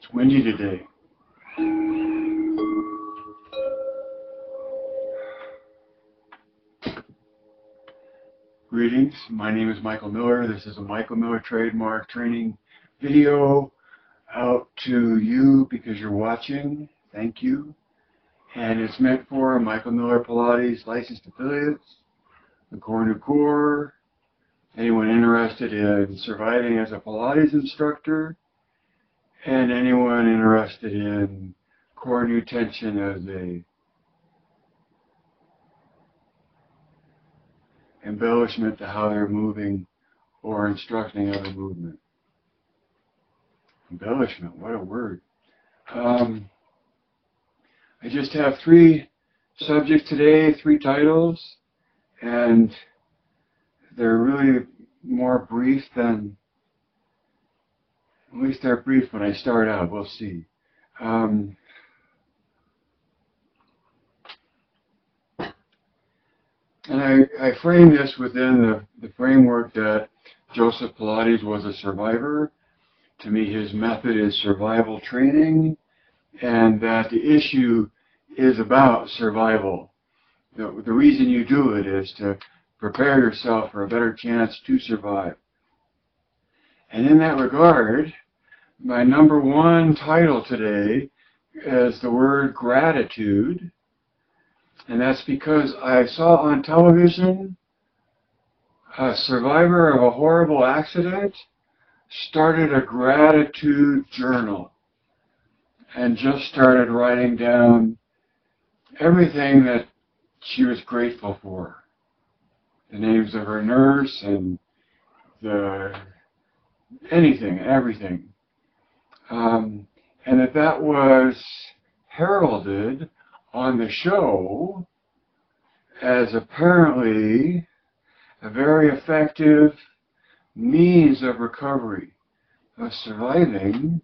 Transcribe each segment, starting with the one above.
It's windy today. Greetings, my name is Michael Miller. This is a Michael Miller trademark training video out to you because you're watching. Thank you. And it's meant for Michael Miller Pilates licensed affiliates, the Core New Core, anyone interested in surviving as a Pilates instructor, and anyone interested in core new tension as a embellishment to how they're moving or instructing other movement. Embellishment, what a word. I just have 3 subjects today, 3 titles, and they're really more brief than, at least they're brief when I start out, we'll see. And I frame this within the framework that Joseph Pilates was a survivor. To me, his method is survival training, and that the issue is about survival. The reason you do it is to prepare yourself for a better chance to survive. And in that regard, my number 1 title today is the word gratitude. And that's because I saw on television a survivor of a horrible accident started a gratitude journal and just started writing down everything that she was grateful for. The names of her nurse and anything, everything. And that was heralded on the show as apparently a very effective means of recovery, of surviving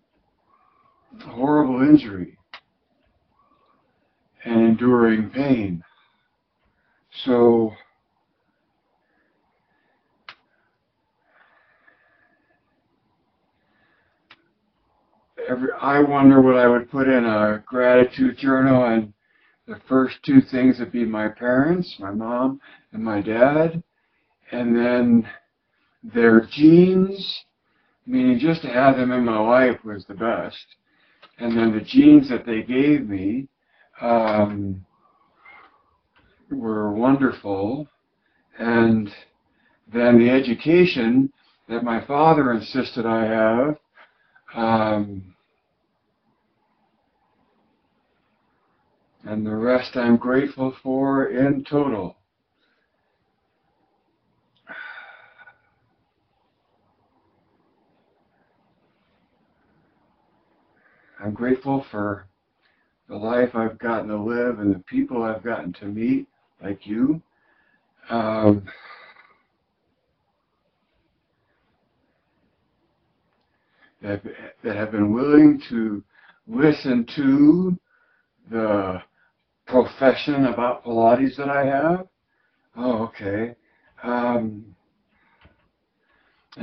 a horrible injury and enduring pain. So I wonder what I would put in a gratitude journal, and the first 2 things would be my parents, my mom and my dad, and then their genes, meaning just to have them in my life was the best, and then the genes that they gave me were wonderful, and then the education that my father insisted I have, and the rest I'm grateful for in total. I'm grateful for the life I've gotten to live and the people I've gotten to meet, like you. That have been willing to listen to the profession about Pilates that I have. Oh, okay. And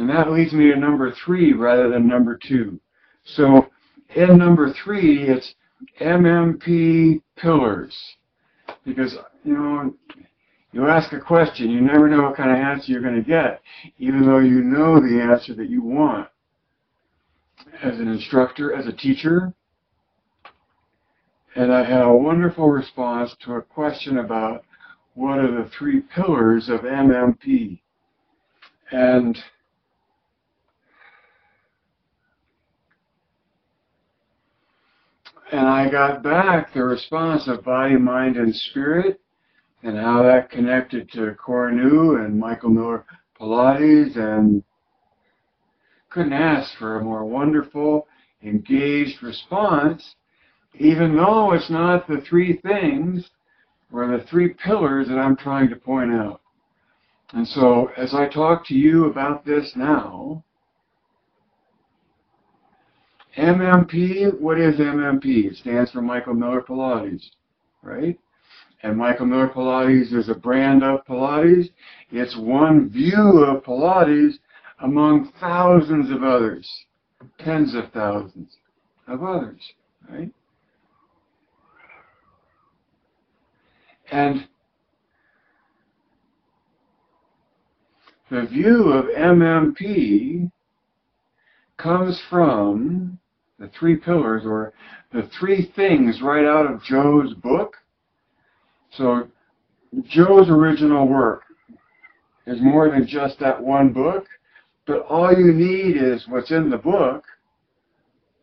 that leads me to number 3 rather than number 2. So in number 3, it's MMP pillars. Because, you ask a question, you never know what kind of answer you're going to get, even though you know the answer that you want. As an instructor, as a teacher, and I had a wonderful response to a question about what are the 3 pillars of MMP. And I got back the response of body, mind, and spirit, and how that connected to Core New and Michael Miller Pilates, and couldn't ask for a more wonderful, engaged response, even though it's not the 3 things or the 3 pillars that I'm trying to point out. And so, as I talk to you about this now, MMP, what is MMP? It stands for Michael Miller Pilates, right? And Michael Miller Pilates is a brand of Pilates. It's one view of Pilates among thousands of others, tens of thousands. of others, right? And the view of MMP comes from the three pillars, or the three things right out of Joe's book. So Joe's original work is more than just that one book, but all you need is what's in the book,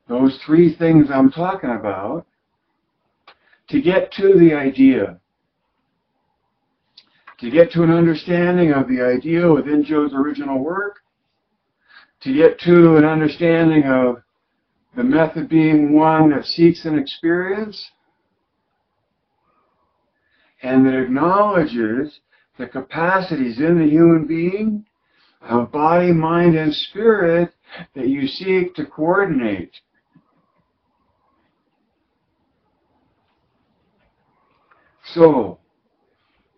those three things I'm talking about, to get to the idea, to get to an understanding of the idea within Joe's original work, to get to an understanding of the method being one that seeks an experience and that acknowledges the capacities in the human being of body, mind, and spirit that you seek to coordinate. So,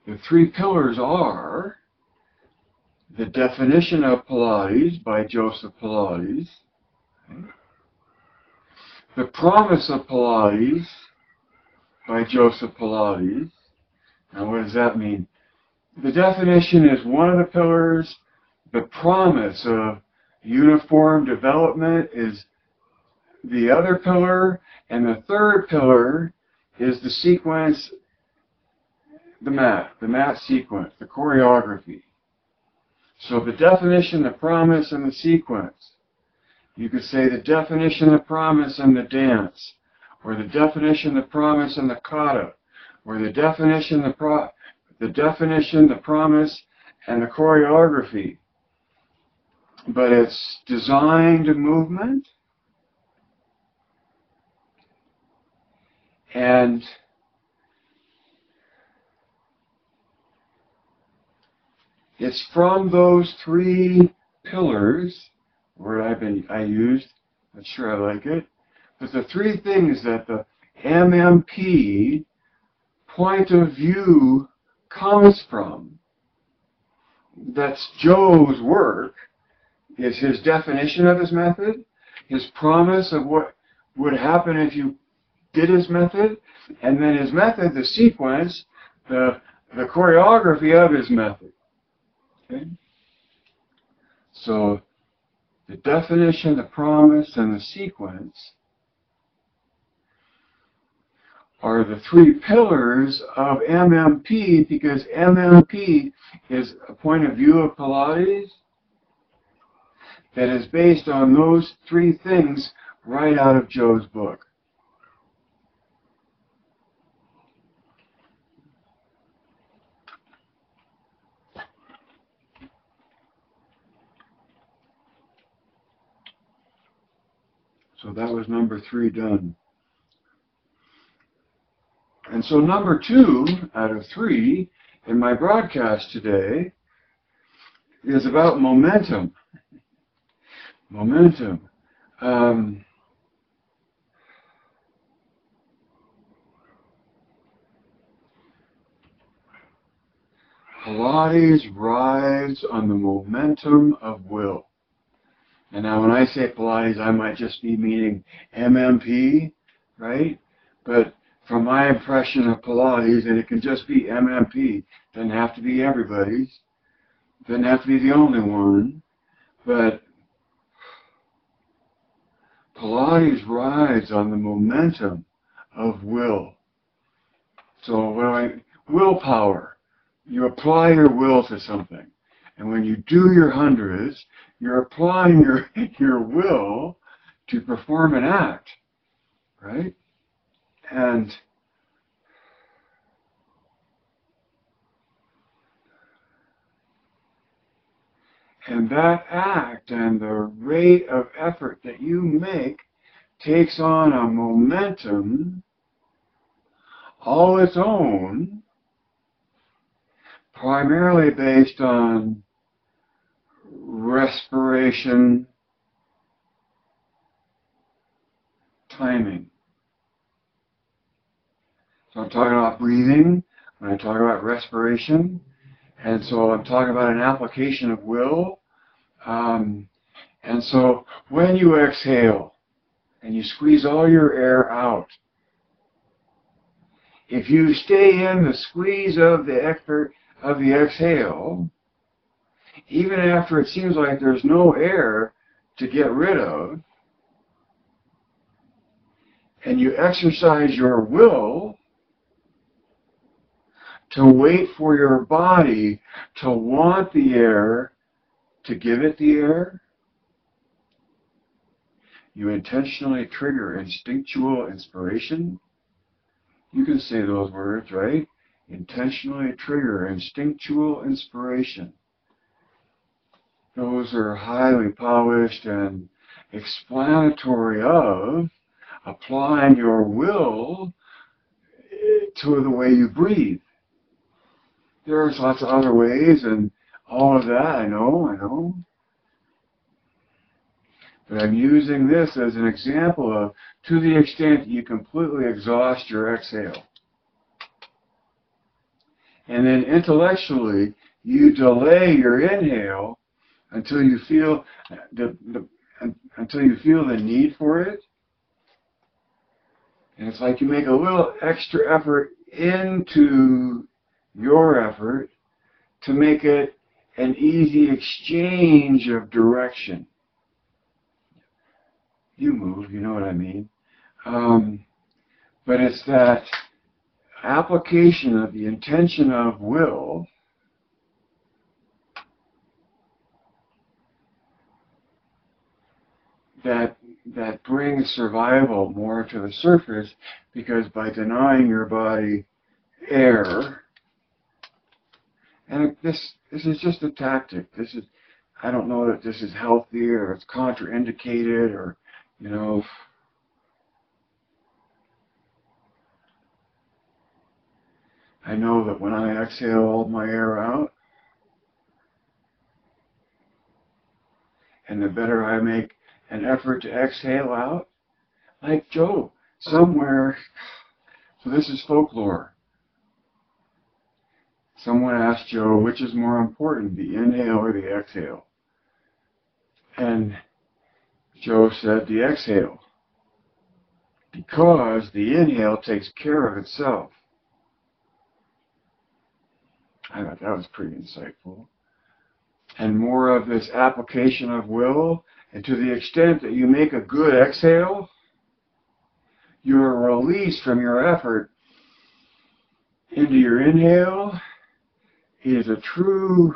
the three pillars are the definition of Pilates by Joseph Pilates, the promise of Pilates by Joseph Pilates. Now, what does that mean? The definition is one of the pillars. The promise of uniform development is the other pillar. And the third pillar is the sequence, the mat sequence, the choreography. So the definition, the promise, and the sequence. You could say the definition, the promise, and the dance, or the definition, the promise, and the kata, or the definition, the promise, and the choreography. But it's designed movement, and it's from those three pillars, word I used, not sure I like it, but the three things that the MMP point of view comes from. That's Joe's work, is his definition of his method, his promise of what would happen if you did his method, and then his method, the sequence, the choreography of his method. Okay? So the definition, the promise, and the sequence are the three pillars of MMP, because MMP is a point of view of Pilates that is based on those three things right out of Joe's book. So that was number 3 done. And so number 2 out of 3 in my broadcast today is about momentum. Momentum. Pilates rides on the momentum of will. And now when I say Pilates, I might just be meaning MMP, right? But from my impression of Pilates, and it can just be MMP, doesn't have to be everybody's, doesn't have to be the only one, but Pilates rides on the momentum of will. So willpower, you apply your will to something. And when you do your hundreds, you're applying your will to perform an act, right? And that act and the rate of effort that you make takes on a momentum all its own, primarily based on respiration, timing. So I'm talking about breathing, when I talk about respiration, and so I'm talking about an application of will. And so when you exhale, and you squeeze all your air out. If you stay in the squeeze of the exhale, even after it seems like there's no air to get rid of, and you exercise your will to wait for your body to want the air, to give it the air, you intentionally trigger instinctual inspiration. You can say those words, right? Intentionally trigger instinctual inspiration. Those are highly polished and explanatory of applying your will to the way you breathe. There's lots of other ways, and all of that, I know. But I'm using this as an example of, to the extent that you completely exhaust your exhale. And then intellectually, you delay your inhale until you feel the need for it. And it's like you make a little extra effort into your effort to make it an easy exchange of direction. You move, you know what I mean. But it's that application of the intention of will that brings survival more to the surface, because by denying your body air, and this is just a tactic. I don't know that this is healthy or it's contraindicated or, you know. I know that when I exhale all my air out, and the better I make an effort to exhale out, like Joe, somewhere, so this is folklore. Someone asked Joe, which is more important, the inhale or the exhale? And Joe said the exhale, because the inhale takes care of itself. I thought that was pretty insightful. And more of this application of will, and to the extent that you make a good exhale, your release from your effort into your inhale is a true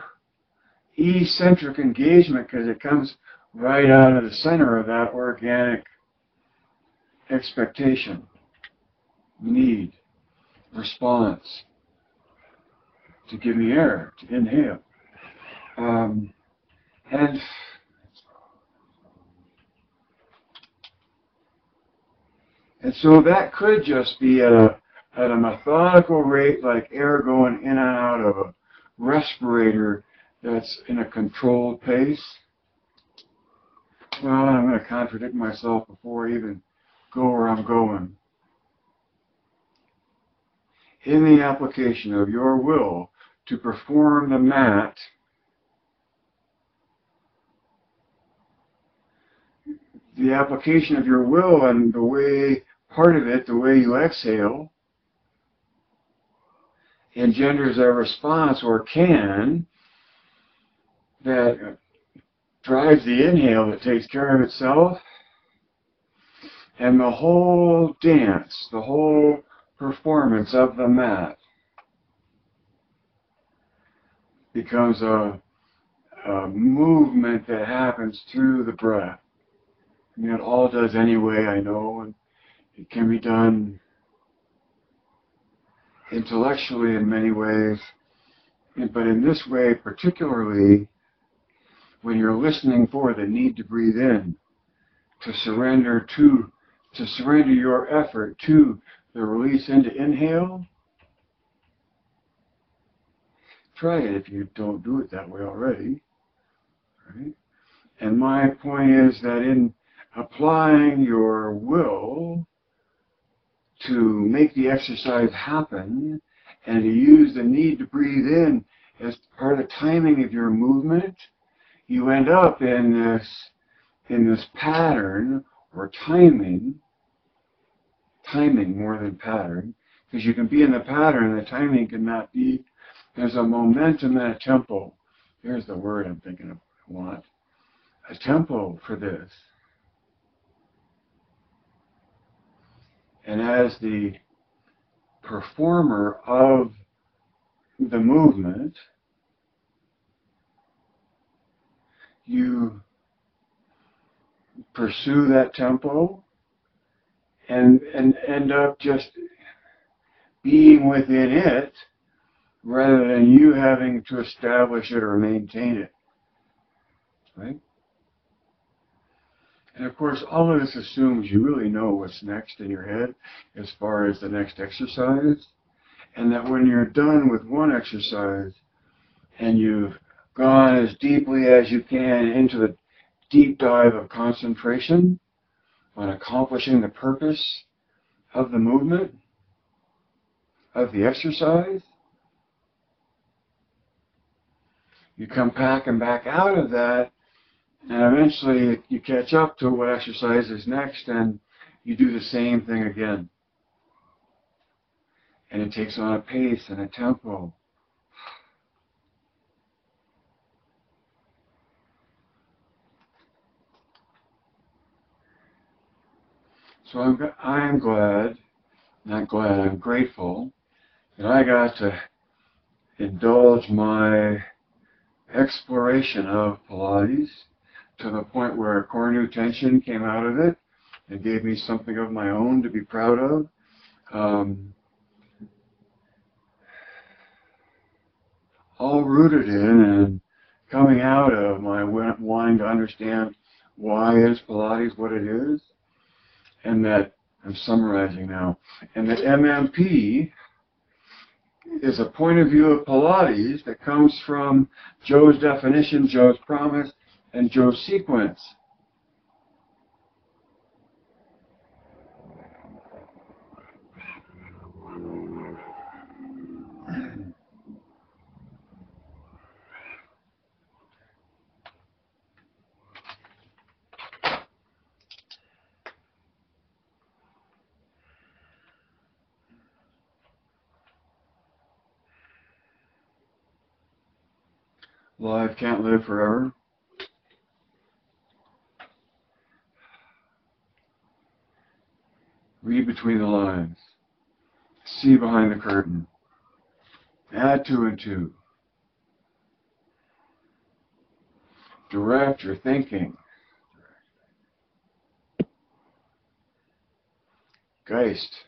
eccentric engagement, because it comes right out of the center of that organic expectation, need, response, to give me air, to inhale. And so that could just be at a methodical rate, like air going in and out of a respirator that's in a controlled pace. Well, I'm going to contradict myself before I even go where I'm going. In the application of your will to perform the mat, the application of your will and the way, part of it, the way you exhale, engenders a response, or can, that drives the inhale that takes care of itself, and the whole dance, the whole performance of the mat becomes a movement that happens through the breath. I mean, it all does anyway, I know, and it can be done intellectually in many ways, but in this way particularly, when you're listening for the need to breathe in, to surrender your effort to the release into inhale. Try it if you don't do it that way already. Right? And my point is that in applying your will to make the exercise happen, and to use the need to breathe in as part of the timing of your movement, you end up in this pattern or timing more than pattern, because you can be in the pattern and the timing cannot be. There's a momentum and a tempo. Here's the word I'm thinking of. I want a tempo for this. And as the performer of the movement, you pursue that tempo and end up just being within it rather than you having to establish it or maintain it. Right? And of course, all of this assumes you really know what's next in your head as far as the next exercise, and that when you're done with one exercise and you've gone as deeply as you can into the deep dive of concentration on accomplishing the purpose of the movement, of the exercise, you come packing back out of that, and eventually you catch up to what exercise is next, and you do the same thing again. And it takes on a pace and a tempo. So I'm glad, not glad, I'm grateful that I got to indulge my exploration of Pilates to the point where core new tension came out of it and gave me something of my own to be proud of. All rooted in and coming out of my wanting to understand why is Pilates what it is, and that, I'm summarizing now, and that MMP is a point of view of Pilates that comes from Joe's definition, Joe's promise, and Joe's sequence. Life can't live forever. Read between the lines. See behind the curtain. Add 2 and 2. Direct your thinking. Geist.